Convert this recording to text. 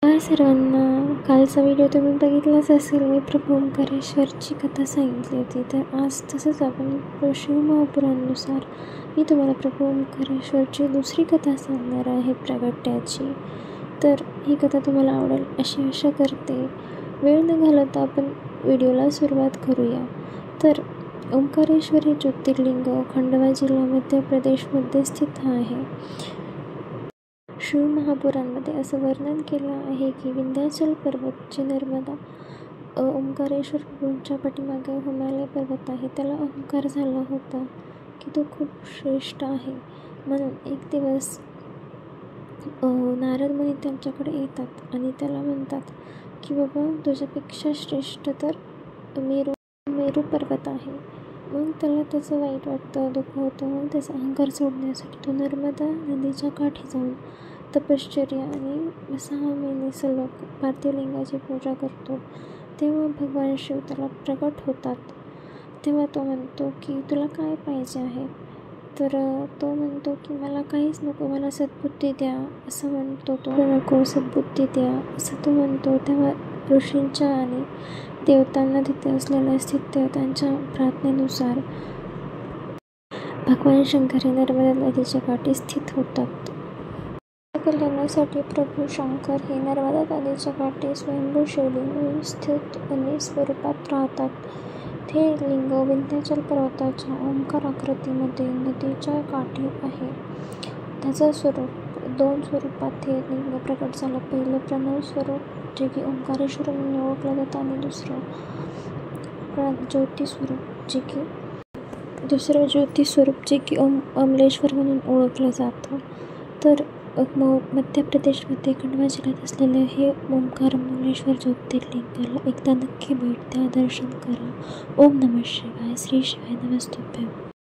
हाय सर्वांना, कालचा व्हिडिओ तुम्ही बघितलाच असेल. मी प्रभू ओंकारेश्वरची कथा सांगितली होती. तर आज तसंच आपण शिवमहापुराणानुसार मी तुम्हाला प्रभू ओंकारेश्वरची दुसरी कथा सांगणार आहे, प्रगट्याची. तर ही कथा तुम्हाला आवडेल अशी आशा करते. वेळ न घालवता आपण व्हिडिओला सुरुवात करूया. तर ओंकारेश्वर हे ज्योतिर्लिंग खंडवा जिल्हा मध्य प्रदेशमध्ये स्थित आहे. शिवमहापुराणामध्ये असं वर्णन केलं आहे की विंध्याचल पर्वत जे नर्मदा ओंकारेश्वर प्रभूंच्या पाठीमागे हिमालय पर्वत आहे, त्याला अहंकार झाला होता की तो खूप श्रेष्ठ आहे. म्हणून एक दिवस नारद मुनी त्यांच्याकडे येतात आणि त्याला म्हणतात की बाबा, तुझ्यापेक्षा श्रेष्ठ तर मेरू पर्वत आहे. मग त्याला त्याचं वाईट वाटतं, दुःख होतं. मग त्याचा अहंकार सोडण्यासाठी तो नर्मदा नदीच्या काठी जाऊन तपश्चर्या आणि 6 महिने सलग पार्थिव लिंगाची पूजा करतो. तेव्हा भगवान शिव त्याला प्रकट होतात. तेव्हा तो म्हणतो की तुला काय पाहिजे आहे? तर तो म्हणतो की मला काहीच नको, मला सद्बुद्धी द्या असं म्हणतो तो. नको, सद्बुद्धी द्या असं तो म्हणतो. तेव्हा ऋषींच्या आणि देवतांना तिथे असलेल्या स्थित्यवतांच्या प्रार्थनेनुसार भगवान शंकर हे नर्मदा नदीच्या काठी स्थित होतात. कल्याणासाठी प्रभू शंकर हे नर्मदा नदीच्या काठी स्वयंभू शिवलिंग स्थित आणि स्वरूपात राहतात. ते लिंग विंध्याचल पर्वताच्या ओंकार आकृतीमध्ये नदीच्या काठी आहे. त्याचं स्वरूप 2 स्वरूपात हे लिंग प्रकट झालं. पहिलं प्रणव स्वरूप जे की ओंकारेश्वर म्हणून ओळखलं जातं आणि दुसरं ज्योती स्वरूप जे की अमलेश्वर म्हणून ओळखलं जातं. तर मध्य प्रदेशमध्ये खंडवा जिल्ह्यात असलेले हे ओंकार अमलेश्वर ज्योतिर्लिंगाला एकदा नक्की भेट द्या, दर्शन करा. ओम नमः शिवाय. श्री शिवाय नमस्तुभ्यं.